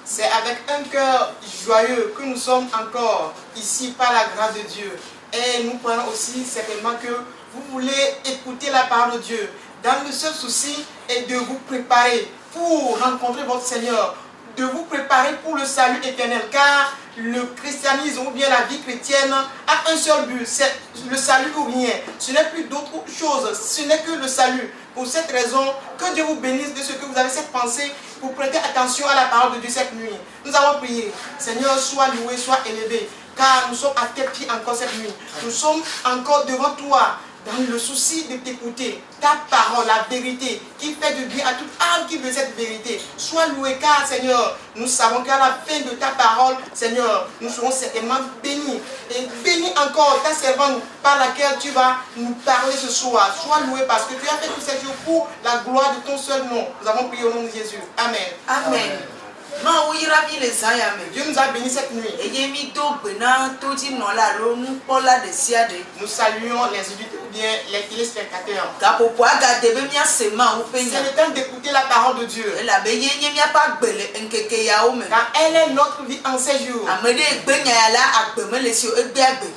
C'est avec un cœur joyeux que nous sommes encore ici par la grâce de Dieu. Et nous prenons aussi certainement que vous voulez écouter la parole de Dieu dans le seul souci est de vous préparer pour rencontrer votre Seigneur, de vous préparer pour le salut éternel, car le christianisme ou bien la vie chrétienne a un seul but, c'est le salut ou rien. Ce n'est plus d'autre chose, ce n'est que le salut. Pour cette raison, que Dieu vous bénisse de ce que vous avez cette pensée pour prêter attention à la parole de Dieu cette nuit. Nous avons prié, Seigneur, sois loué, sois élevé, car nous sommes à tes pieds encore cette nuit. Nous sommes encore devant toi, dans le souci de t'écouter, ta parole, la vérité, qui fait du bien à toute âme qui veut cette vérité. Sois loué, car Seigneur, nous savons qu'à la fin de ta parole, Seigneur, nous serons certainement bénis. Et bénis encore ta servante par laquelle tu vas nous parler ce soir. Sois loué parce que tu as fait tous ces jours pour la gloire de ton seul nom. Nous avons prié au nom de Jésus. Amen. Amen. Dieu nous a bénis cette nuit. Nous saluons les auditeurs ou bien les téléspectateurs. C'est le temps d'écouter la parole de Dieu. Car elle est notre vie en ces jours.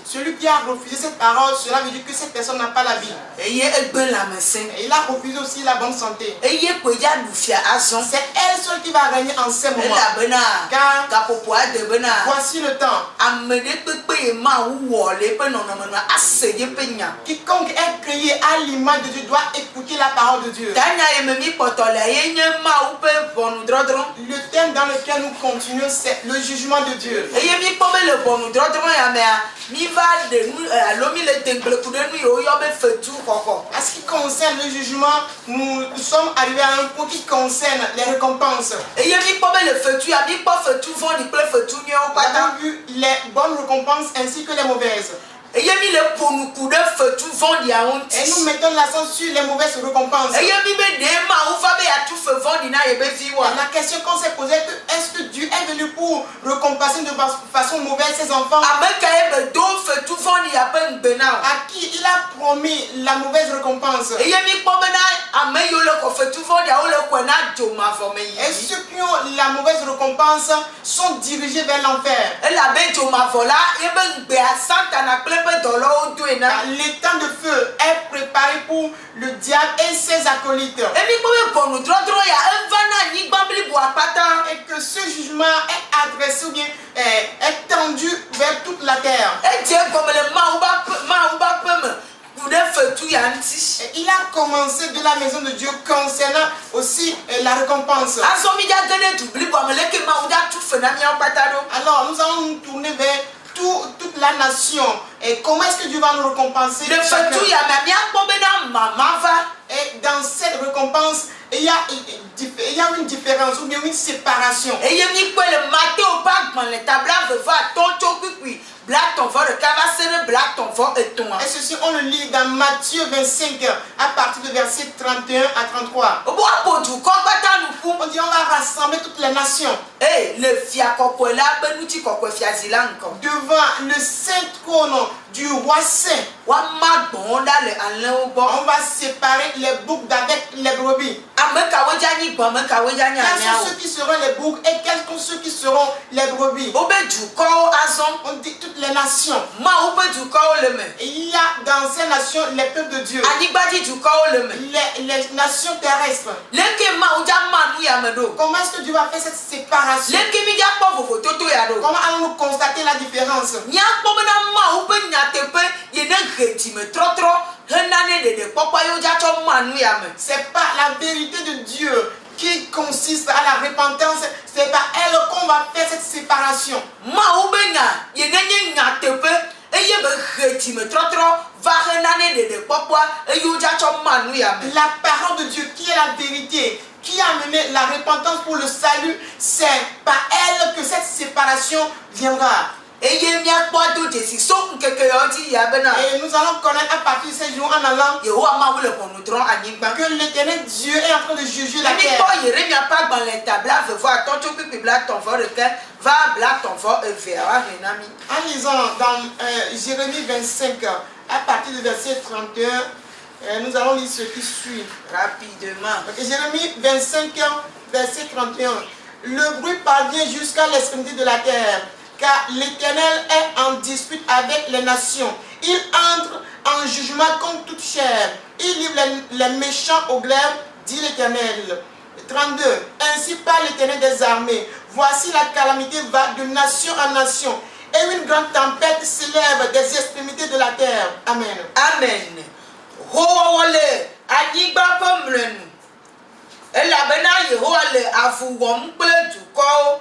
Celui qui a refusé cette parole, cela veut dire que cette personne n'a pas la vie. Et il a refusé aussi la bonne santé. C'est elle seule qui va régner en ces moments. Car voici le temps. Quiconque est créé à l'image de Dieu doit écouter la parole de Dieu. Le thème dans lequel nous continuons, c'est le jugement de Dieu. À ce qui concerne le jugement, nous sommes arrivés à un point qui concerne les récompenses. Nous avons vu les bonnes récompenses ainsi que les mauvaises. Et nous mettons l'accent sur les mauvaises récompenses. La question qu'on s'est posée est est-ce que Dieu est venu pour récompenser de façon mauvaise ses enfants? À qui il a promis la mauvaise récompense? Et ceux qui ont la mauvaise récompense sont dirigés vers l'enfer. L'étang de feu est préparé pour le diable et ses acolytes. Et que ce jugement est adressé ou bien est tendu vers toute la terre. Et il a commencé de la maison de Dieu concernant aussi la récompense. Alors nous allons nous tourner vers toute la nation. Et comment est-ce que Dieu va nous récompenser? Et dans cette récompense, il y a une différence ou bien une séparation. Et ceci, on le lit dans Matthieu 25, à partir de verset 31 à 33. On dit on va rassembler toutes les nations devant le saint trône du roi saint. On va séparer les boucs d'avec les brebis. Quels sont ceux qui seront les boucs et quels sont ceux qui seront les brebis? On dit toutes les nations. Et il y a dans ces nations les peuples de Dieu. Les nations terrestres. Comment est-ce que Dieu va faire cette séparation? Comment allons-nous constater la différence? C'est pas la vérité de Dieu qui consiste à la repentance, c'est par elle qu'on va faire cette séparation. La parole de Dieu qui est la vérité, qui a mené la repentance pour le salut, c'est par elle que cette séparation viendra. Et nous allons connaître à partir de ces jours en allant que l'éternel Dieu est en train de juger la terre. En lisant dans Jérémie 25, à partir du verset 31, nous allons lire ce qui suit rapidement. Jérémie 25, verset 31. le bruit parvient jusqu'à l'extrémité de la terre, car l'Éternel est en dispute avec les nations. Il entre en jugement contre toute chair. Il livre les méchants au glaive, dit l'Éternel. 32. Ainsi parle l'Éternel des armées. Voici la calamité va de nation en nation, et une grande tempête s'élève des extrémités de la terre. Amen. Amen. Hoawale anigba pemlenu. Elabena Yehoale afuwom kple dukɔwo.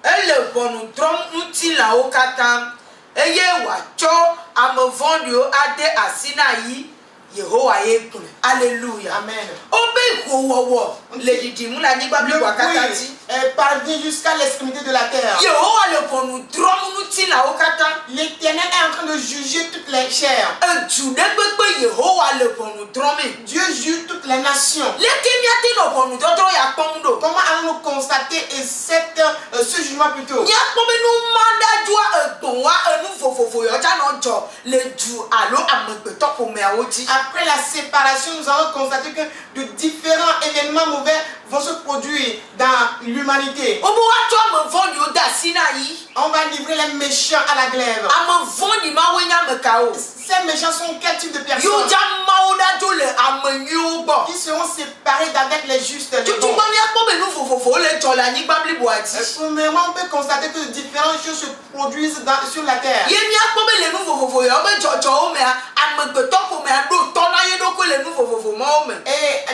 Ele ʋɔnu drɔm ŋuti lawo katã. Eye wòatsɔ ame vɔ̃ɖiwo ade asi na yi. Yehowa ye gblɔe. Alléluia. Amen. Obe howɔwɔ le ɖiɖim le anyigba blibo katã dzi. Parvient jusqu'à l'extrémité de la terre. Yehowa le ʋɔnu drɔm ŋuti lawo katã. L'Éternel est en train de juger toutes les chairs. Edu ɖe gbegbe Yehowa le ʋɔnu drɔmee. Dieu juge toutes les nations. Leke míate nɔ ʋɔnudɔdrɔ̃ ya kpɔm ɖo? Comment allons-nous constater ce jugement plutôt? Míakpɔ be numadadoa egbɔ̃wa enu vovovo yawo tsa nɔ dzɔ le du alo amegbetɔ ƒomeawo dzi. Après la séparation, nous allons constater que de différents événements mauvais vont se produire dans l'humanité. Obe woatsɔ ame vɔ̃ɖiwo de asi na yi. On va livrer les méchants à la glaive. Ame vɔ̃ɖi mawoe nye ame kawo? Ces méchants sont quel type de personnes? Yewo dza mawo ɖadzo le ame nyuiwo gbɔ. Qui seront séparés d'avec les justes. Les bons. Tutugba míakpɔ be nu vovovowo le dzɔ le anyigba bliboa dzi. Premièrement, on peut constater que différentes choses se produisent sur la terre. Ye míakpɔ be le nu vovovo yawo be dzɔdzɔwo mea, amegbetɔ ƒomea ɖo tɔ na ye ɖokui le nu vovovo mawo me. Et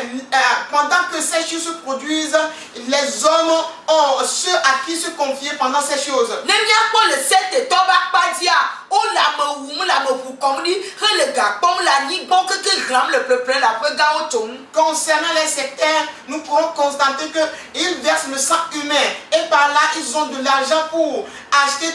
pendant que ces choses se produisent, les hommes ont ceux à qui se confier pendant ces choses. Ne míakpɔ le setetɔ ƒe akpa dzia, wole ame wum le ame ƒu kɔm ɖi hele ga kpɔm le anyigba keke ɣlam le ƒeƒle le aƒe gãwo tsom. Concernant les sectaires, nous pourrons constater qu'ils versent le sang humain et par là ils ont de l'argent pour acheter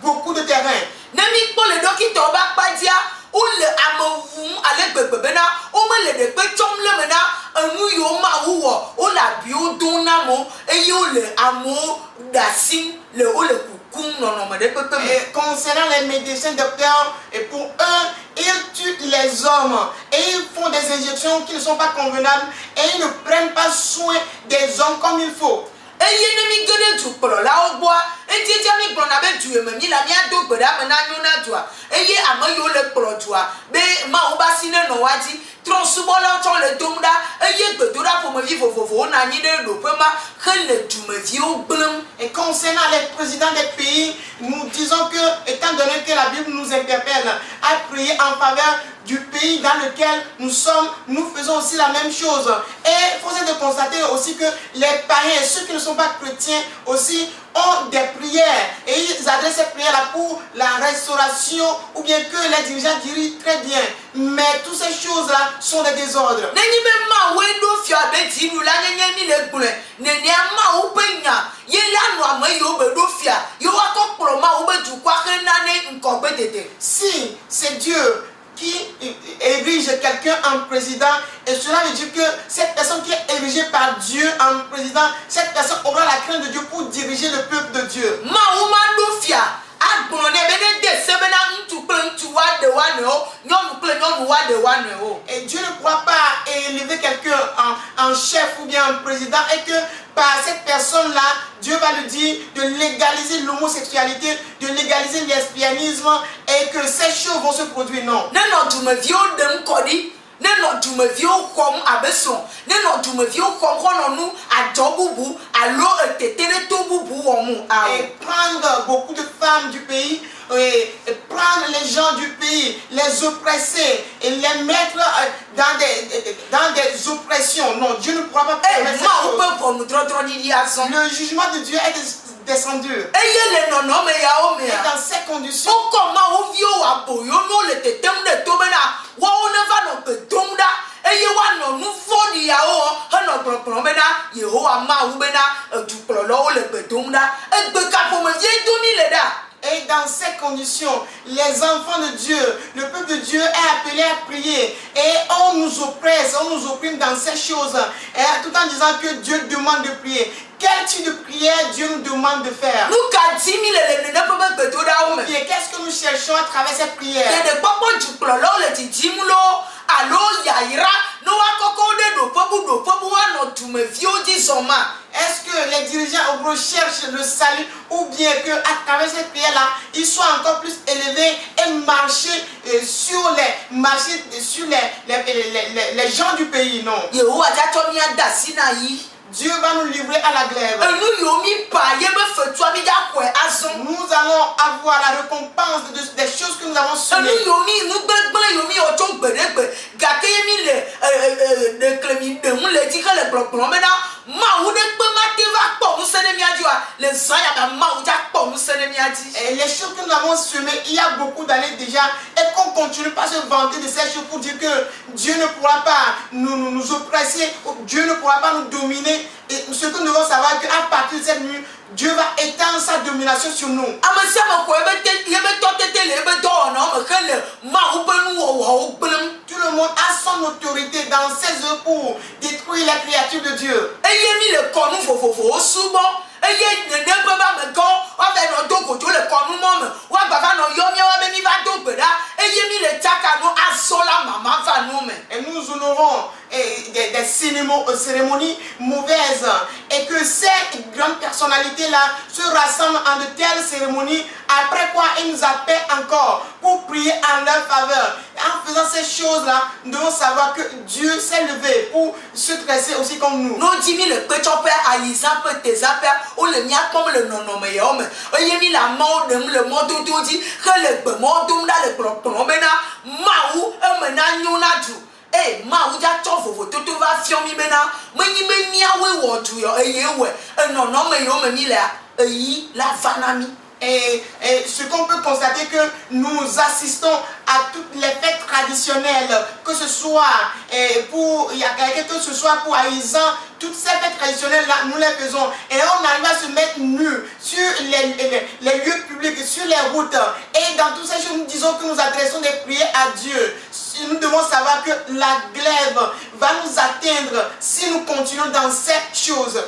beaucoup de terrain. Ne míkpɔ le ɖɔkitɔwo ƒe akpa dzia, wole ame wum ale gbegbe bena womele ɖekpe tsɔm le me na enu yiwo Mawu wɔ, wole abiwo dom na amewo eye wole amewo ɖe asi le wole kukum nɔnɔme ɖe kpekpe me. Et concernant les médecins docteurs, et pour eux, ils tuent les hommes et ils font des injections qui ne sont pas convenables et ils ne prennent pas soin des hommes comme il faut. Eye ne mi ge ɖe dukplɔlawo gbɔa, edzedze mi gblɔna be du eme mi la míado gbe ɖe ame na nyo na dua eye ame yiwo le kplɔ dua be Mawu ƒe asi ne nɔ wa dzi. Trɔ̃subɔlawo tsɔ le dom ɖa eye gbedoɖa ƒomevi vovovowo nɔ anyi ɖe ɖoƒe ma hele dumeviwo gblẽm. Et concernant les présidents des pays, nous disons que, étant donné que la Bible nous interpelle à prier en faveur du pays dans lequel nous sommes, nous faisons aussi la même chose. Et il faut de constater aussi que les païens, ceux qui ne sont pas chrétiens aussi, ont des prières et ils adressent ces prières-là pour la restauration ou bien que les dirigeants dirigent très bien. Mais toutes ces choses-là sont des désordres. Nenyi be Mawu ɖo fia be dziɖu la nyenye mi le gblɔe, nenea Mawu ƒe nya ye la nɔ ame yiwo be ɖo fia yewo akɔ kplɔ Mawu be dukɔa hena ne ŋkɔgbe dede. Si c'est Dieu qui érige quelqu'un en président, et cela veut dire que cette personne qui est érigée par Dieu en président, cette personne aura la crainte de Dieu pour diriger le peuple de Dieu. Mawu ma ɖo fia agblɔ ne be ne de se bena ŋutsu kple ŋutsu woaɖe woanɔewo, nyɔnu kple nyɔnu woaɖe woanɔewo. Et Dieu ne pourra pas élever quelqu'un en chef ou bien en président et que par cette personne-là, Dieu va lui dire de légaliser l'homosexualité, de légaliser le lesbianisme et que ces choses vont se produire. Non. Ne nɔ dumeviwo ɖem kɔ ɖi, ne nɔ dumeviwo xɔm abe srɔ̃, ne nɔ dumeviwo xɔm xɔnɔ nu adzɔ bubu alo tete ɖe to bubu wɔm. Et prendre beaucoup de femmes du pays, et prendre les gens du pays, les oppresser et les mettre dans des oppressions. Non, Dieu ne pourra pas permettre ça. Le jugement de Dieu est descendu. Et dans ces conditions, eye woanɔ nu vɔ̃ɖi yawo henɔ kplɔkplɔm bena Yehowa Mawu bena dukplɔlawo le gbe dom ɖa egbe ka ƒomevie do mi le ɖa. Et dans ces conditions, les enfants de Dieu, le peuple de Dieu est appelé à prier. Et on nous oppresse, on nous opprime dans ces choses. Et tout en disant que Dieu demande de prier. Quel type de prière Dieu nous demande de faire? Et qu'est-ce que nous cherchons à travers cette prière? Alo yaira nous avons Est-ce que les dirigeants recherchent le salut ou bien que à travers cette prière-là, ils soient encore plus élevés et marcher sur les gens du pays? Non. Dieu va nous livrer à la glaive. Nous allons avoir la récompense des choses que nous avons semées. Et les choses que nous avons semées il y a beaucoup d'années déjà et qu'on continue pas à se vanter de ces choses pour dire que Dieu ne pourra pas nous oppresser, Dieu ne pourra pas nous dominer. Et ce que nous devons savoir qu'à partir de cette nuit, Dieu va étendre sa domination sur nous. Tout le monde a son autorité dans ses œuvres pour détruire les créatures de Dieu. Et nous honorons des cérémonies mauvaises et que ces grandes personnalités-là se rassemblent en de telles cérémonies, après quoi ils nous appellent encore pour prier en leur faveur. En faisant ces choses-là, nous devons savoir que Dieu s'est levé pour se dresser aussi comme nous. Et ce qu'on peut constater que nous assistons à toutes les fêtes traditionnelles, que ce soit pour Aïzan, toutes ces fêtes traditionnelles là, nous les faisons et on arrive à se mettre nus sur les lieux publics, sur les routes, et dans toutes ces choses nous disons que nous adressons des prières à Dieu. Nous devons savoir que la glaive va nous atteindre si nous continuons dans cette chose.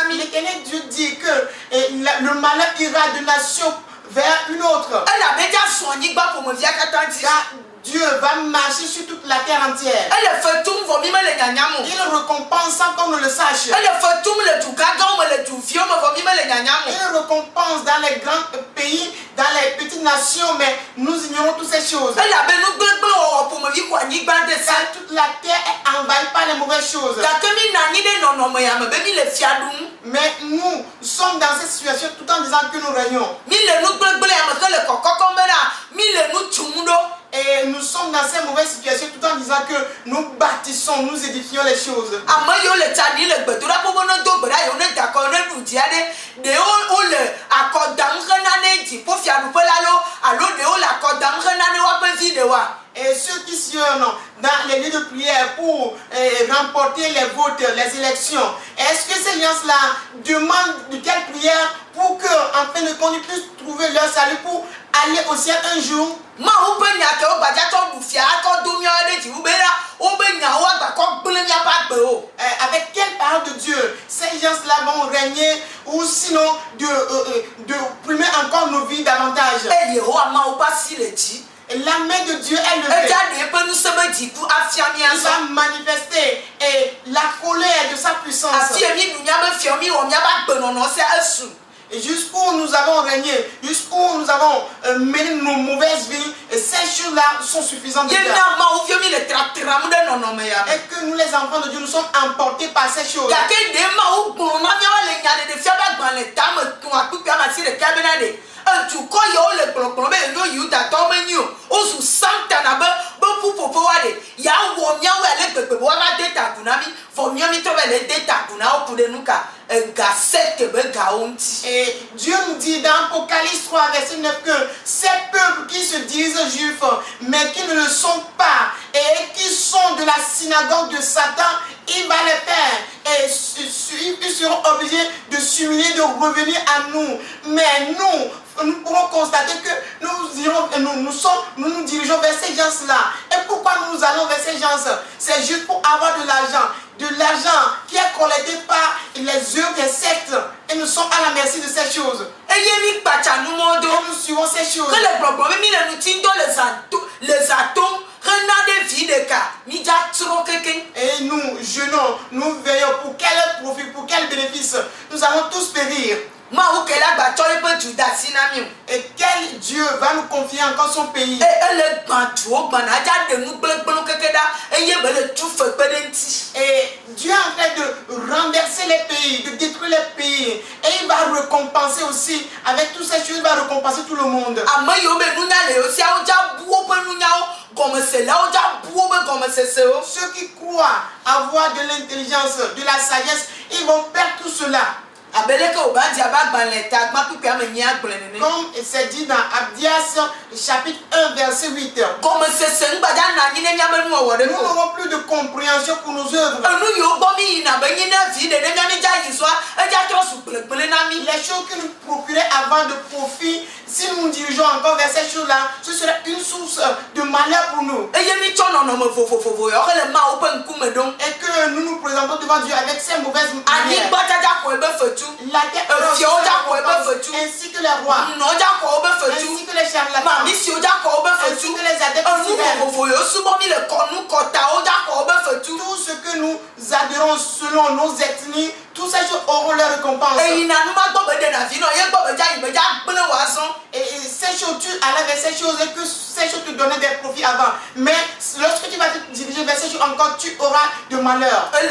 L'Éternel Dieu dit que le malheur ira de nation vers une autre. Dieu va marcher sur toute la terre entière. Il récompense sans qu'on ne le sache. Il récompense dans les grands pays, dans les petites nations, mais nous ignorons toutes ces choses. Toute la terre est envahie par les mauvaises choses. Mais nous sommes dans cette situation tout en disant que nous régnons. Et nous sommes dans cette mauvaise situation tout en disant que nous bâtissons, nous édifions les choses. Et ceux qui sionnent dans les lieux de prière pour remporter les votes, les élections, est-ce que ces gens-là demandent de telles prières pour qu'en fin de compte ils puissent trouver leur salut pour aller au ciel un jour? Avec quelle parole de Dieu ces gens-là vont régner ou sinon de primer encore nos vies davantage? La main de Dieu est levée. Il va manifester la colère de sa puissance. Et jusqu'où nous avons régné, jusqu'où nous avons mené nos mauvaises vies, et ces choses-là sont suffisantes. Et que nous, les enfants de Dieu, nous sommes emportés par ces choses. Et Dieu nous dit dans Apocalypse 3, verset 9 que ces peuples qui se disent juifs, mais qui ne le sont pas, et qui sont de la synagogue de Satan, il va les faire. Et ils seront obligés de s'humilier, de revenir à nous. Mais nous pourrons constater que nous nous dirigeons vers ces gens-là. Et pourquoi nous allons vers ces gens-là? C'est juste pour avoir de l'argent qui est collecté par les œuvres des sectes. Et nous sommes à la merci de ces choses. Et nous suivons ces choses. Renade vie de cas. Mija trop quelqu'un. Et nous, jeûnons, nous veillons pour quel profit, pour quel bénéfice. Nous allons tous périr. Et quel Dieu va nous confier encore son pays? Et Dieu est en train de renverser les pays, de détruire les pays. Et il va récompenser aussi, avec toutes ces choses, il va récompenser tout le monde. Ceux qui croient avoir de l'intelligence, de la sagesse, ils vont perdre tout cela. Comme c'est dit dans Abdias chapitre 1 verset 8. Nous n'aurons plus de compréhension pour nos œuvres. Les choses que nous procuraient avant de profit, si nous nous dirigeons encore vers ces choses-là, ce serait une source de malheur pour nous. Et que nous nous présentons devant Dieu avec ces mauvaises manières. La terre ainsi que les rois, ainsi que les charlatans, ainsi que les adeptes tout ce que nous adhérons selon nos ethnies, tous ces choses auront leur récompense. Et ces choses, tu allais vers ces choses et que ces choses te donnaient des profits avant. Mais lorsque tu vas te diriger vers ces choses encore, tu auras de malheur. Car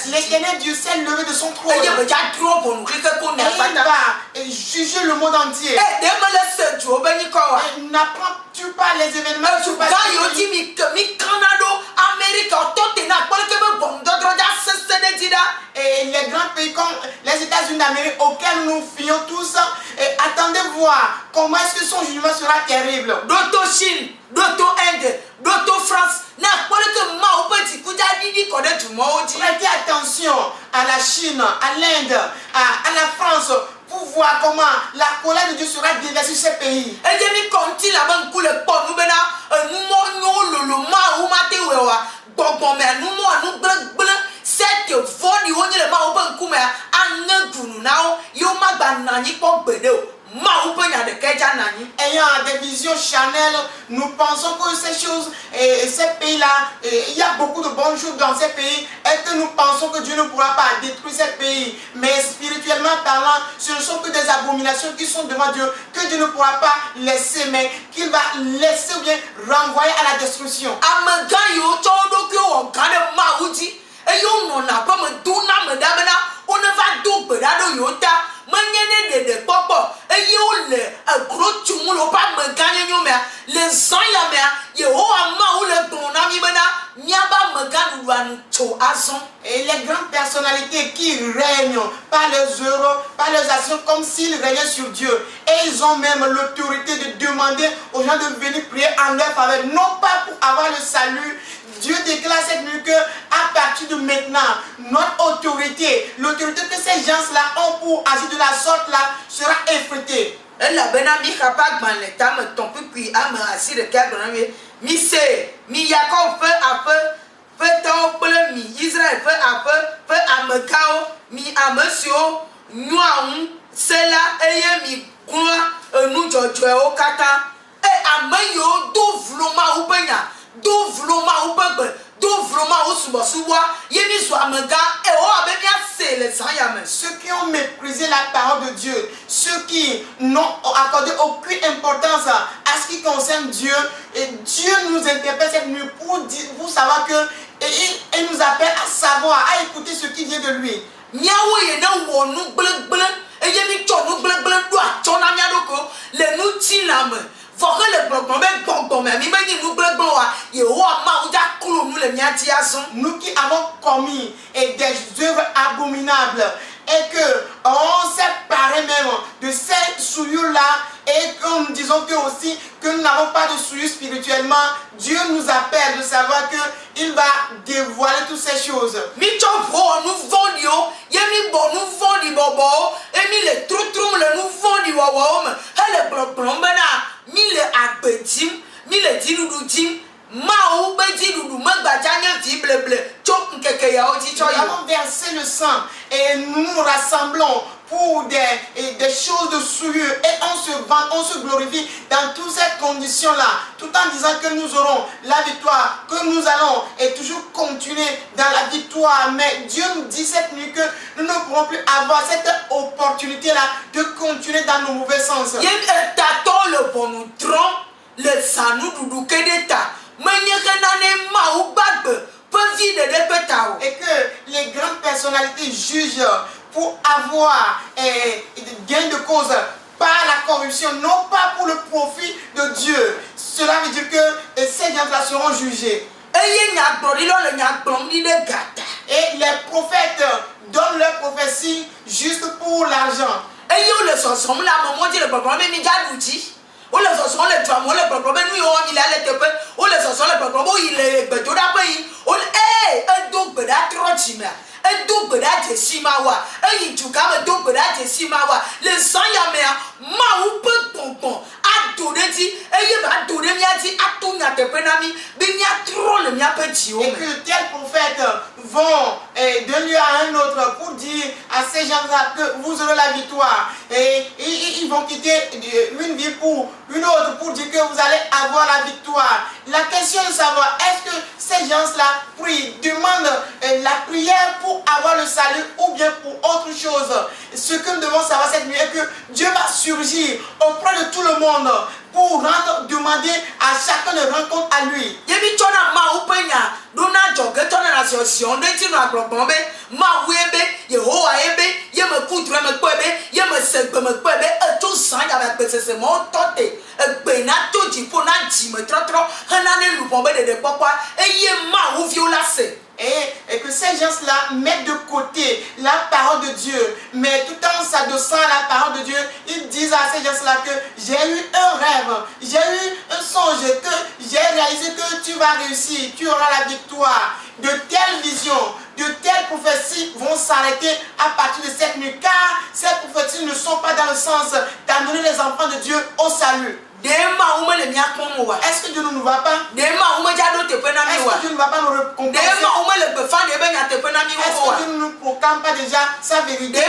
l'Éternel Dieu s'est levé de son trône. Et il va juger le monde entier. N'apprends-tu pas les événements? Et les grands pays comme les États-Unis d'Amérique auxquels nous fions tous, attendez voir comment est-ce que son jugement sera terrible. D'auto Chine, d'auto Inde, d'auto France. Prêtez attention à la Chine, à l'Inde, à la France, pour voir comment la colère de Dieu sera déversée sur ces pays. Ayant des visions charnelles, nous pensons que ces choses, ces pays-là, il y a beaucoup de bonnes choses dans ces pays et que nous pensons que Dieu ne pourra pas détruire ces pays. Mais spirituellement parlant, ce ne sont que des abominations qui sont devant Dieu, que Dieu ne pourra pas laisser, mais qu'il va laisser ou bien renvoyer à la destruction. Et les grandes personnalités qui règnent par leurs œuvres, par leurs actions, comme s'ils régnaient sur Dieu. Et ils ont même l'autorité de demander aux gens de venir prier en leur faveur, non pas pour avoir le salut. Dieu déclare cette nuit que à partir de maintenant, notre autorité, l'autorité que ces gens-là ont pour agir de la sorte-là, sera effritée. Ceux qui ont méprisé la parole de Dieu, ceux qui n'ont accordé aucune importance à ce qui concerne Dieu, et Dieu nous interpelle cette nuit pour savoir que il nous appelle à savoir, à écouter ce qui vient de lui. Nous qui avons commis des œuvres abominables et que on s'est paré même de ces souillures-là et que nous disons que aussi que nous n'avons pas de souillure spirituellement, Dieu nous appelle de savoir qu'il va dévoiler toutes ces choses. Nous avons versé le sang et nous nous rassemblons pour des choses de souillure et on se vante, on se glorifie dans toutes ces conditions-là, tout en disant que nous aurons la victoire, que nous allons et toujours continuer dans la victoire. Mais Dieu nous dit cette nuit que nous ne pourrons plus avoir cette opportunité-là de continuer dans nos mauvais sens. Le bon nous trompe, le sanou doudou que d'état. Et que les grandes personnalités jugent pour avoir gain de cause par la corruption, non pas pour le profit de Dieu. Cela veut dire que ces gens-là seront jugés. Et les prophètes donnent leur prophétie juste pour l'argent. O le sɔsɔ le tua mo le gbɔgbɔ be nu yiwo mi le ale teƒe o le sɔsɔ le gbɔgbɔ be o yi le gbedoɖaƒe yi o le edo gbe ɖa trɔ dzimea edo gbe ɖa dzesi ma wa eyi duka me do gbe ɖa dzesi ma wa le zãyamea Mawu ƒe gbɔgbɔ ado ɖe dzi eye ba do ɖe mía dzi ato nyateƒe na mi be míatrɔ le míaƒe dziwo me. Et que tels prophètes vont d'un lieu à un autre pour dire à ces gens-là que vous aurez la victoire. Et ils vont quitter une vie pour une autre pour dire que vous allez avoir la victoire. La question est de savoir, est-ce que ces gens-là prient, demandent la prière pour avoir le salut ou bien pour autre chose? Ce que nous devons savoir cette nuit est que Dieu va surgir auprès de tout le monde pour demander à chacun de rendre compte à lui. Et que ces gens-là mettent de côté la parole de Dieu, mais tout en s'adossant à la parole de Dieu, ils disent à ces gens-là que j'ai eu un rêve, j'ai eu un songe, que j'ai réalisé que tu vas réussir, tu auras la victoire. De telles visions, de telles prophéties vont s'arrêter à partir de cette nuit, car ces prophéties ne sont pas dans le sens d'amener les enfants de Dieu au salut. Est-ce que Dieu ne nous voit pas? Est-ce que Dieu ne va pas nous récompenser? Est-ce que Dieu ne nous proclame pas déjà sa vérité? Est-ce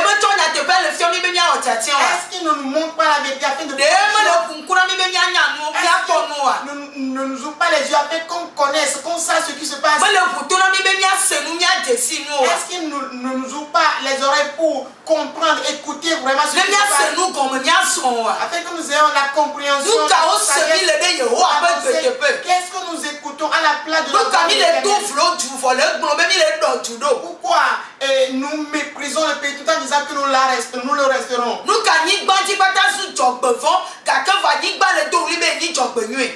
qu'il ne nous montre pas la vérité afin de ne nous ouvre pas les yeux afin qu'on connaisse, qu'on sache ce qui se passe? Est-ce qu'il ne nous ouvre pas les oreilles pour comprendre, écouter vraiment ce qui se passe? Afin que nous ayons la compréhension. Qu'est-ce que nous écoutons à la place de notre Pourquoi nous méprisons le pays tout en disant que nous le resterons?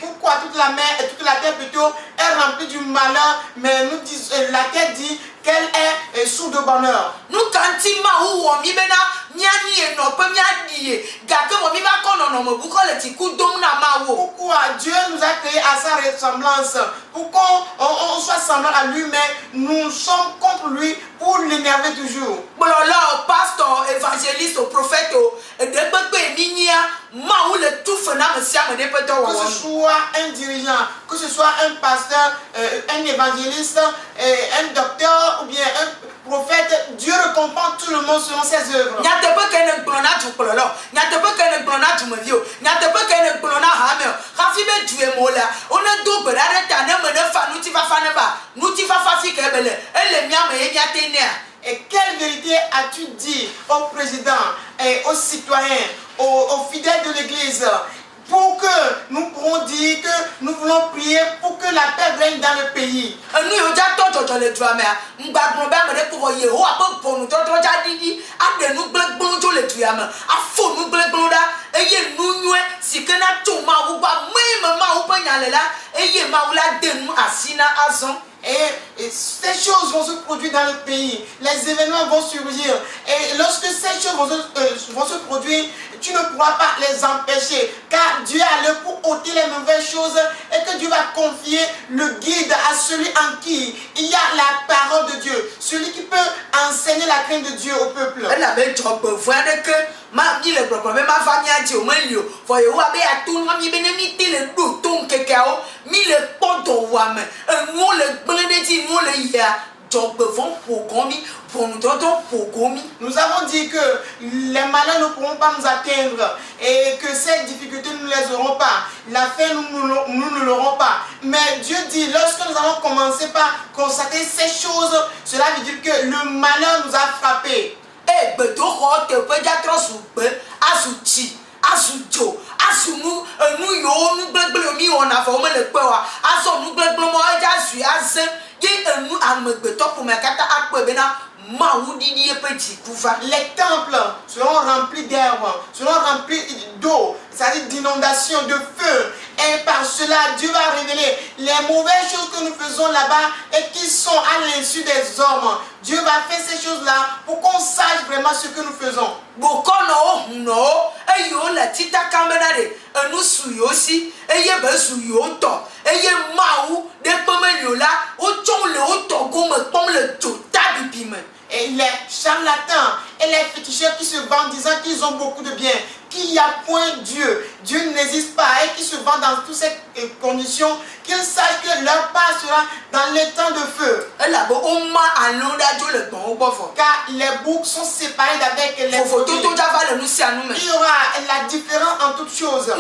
Pourquoi toute la mer et toute la terre plutôt est remplie du malheur, mais nous disons, la terre dit qu'elle est sourde de bonheur? Pourquoi Dieu nous a créés à sa ressemblance? Pourquoi on soit semblant à lui, mais nous sommes contre lui pour l'énerver toujours? Pasteur, évangéliste, prophète, que ce soit un dirigeant, que ce soit un pasteur, un évangéliste, un docteur ou bien un prophète, Dieu récompense tout le monde selon ses œuvres. Et quelle vérité as-tu dit au président et aux citoyens, aux fidèles de l'église, pour que nous pourrons dire que nous voulons prier pour que la paix règne dans le pays? Et ces choses vont se produire dans le pays. Les événements vont surgir. Et lorsque ces choses vont se produire, tu ne pourras pas les empêcher. Car Dieu a l'œuvre pour ôter les mauvaises choses et que Dieu va confier le guide à celui en qui il y a la parole de Dieu. Celui qui peut enseigner la crainte de Dieu au peuple. Nous avons dit que les malheurs ne pourront pas nous atteindre et que ces difficultés, nous ne les aurons pas. La fin, nous ne l'aurons pas. Mais Dieu dit, lorsque nous allons commencer par constater ces choses, cela veut dire que le malheur nous a frappés. Les temples seront remplis d'herbes, seront remplis d'eau, c'est-à-dire d'inondations, de feu. Et par cela, Dieu va révéler les mauvaises choses que nous faisons là-bas et qui sont à l'insu des hommes. Dieu va faire ces choses-là pour qu'on sache vraiment ce que nous faisons. Et les charlatans et les féticheurs qui se vendent disant qu'ils ont beaucoup de biens, qu'il n'y a point Dieu, Dieu n'existe pas et qui se vendent dans toutes ces conditions, qu'ils sachent que leur part sera dans les temps de feu. Car les boucs sont séparés d'avec les brebis. Il y aura la différence en toutes choses.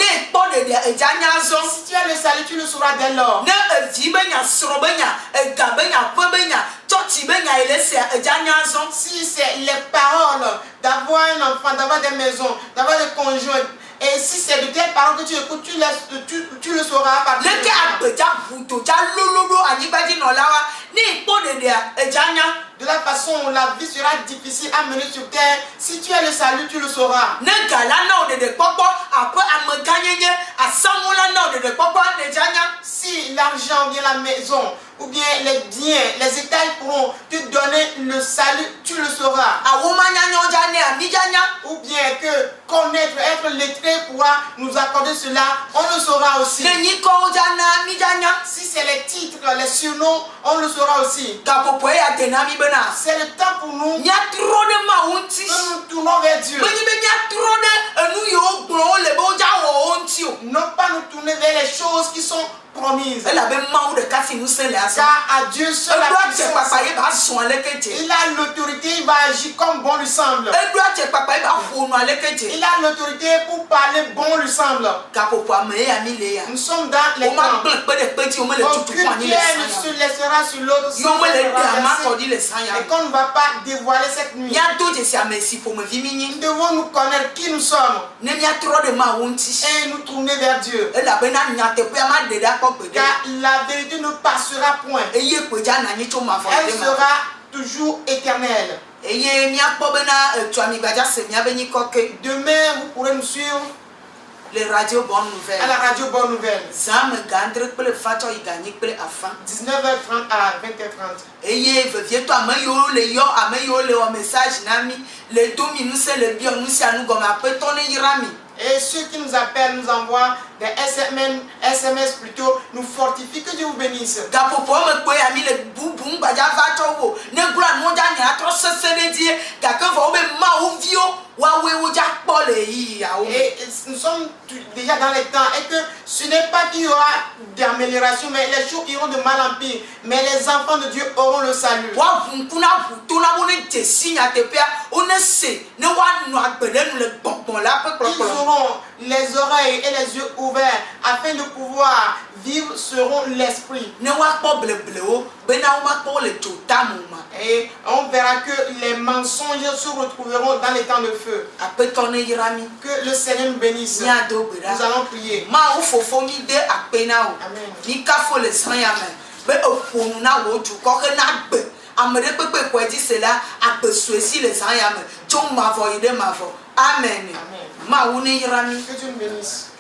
Si tu as le salut, tu le sauras dès lors. Si c'est les paroles d'avoir un enfant, d'avoir des maisons, d'avoir des conjoints, et si c'est de telles paroles que tu écoutes, tu le sauras à partir de la façon où la vie sera difficile à mener sur terre. Si tu as le salut, tu le sauras. Si l'argent ou bien la maison ou bien les biens, les états pourront te donner le salut, tu le sauras. Ou bien que connaître, être lettré pourra nous accorder cela, on le saura aussi. Si c'est les titres, les surnoms, on le saura aussi. C'est le temps pour nous que nous tournons vers Dieu. Non pas nous tourner vers les choses qui sont promises. Car à Dieu seul la puissance. Il a l'autorité, il va agir comme bon lui semble. Il a l'autorité pour parler bon lui semble. Nous sommes dans les temps. Aucune pierre ne se laissera sur l'autre sans et qu'on ne va pas dévoiler cette nuit. Nous devons nous connaître qui nous sommes et nous tourner vers Dieu. Car la vérité ne passera point. Elle sera toujours éternelle. Demain, vous pourrez nous suivre les radios Bonne Nouvelle. À la radio Bonne Nouvelle. 19h30 à 20h30. Et ceux qui nous appellent, nous envoient des SMS plutôt, nous fortifient. Que Dieu vous bénisse. Et nous sommes déjà dans les temps et que ce n'est pas qu'il y aura d'amélioration, mais les choses iront de mal en pire. Mais les enfants de Dieu auront le salut. Ils auront les oreilles et les yeux ouverts afin de pouvoir vivre selon l'esprit. Et on verra que les mensonges se retrouveront dans les temps de feu. Que le Seigneur nous bénisse. Nous allons prier. Amen. Amen. Que Dieu nous bénisse.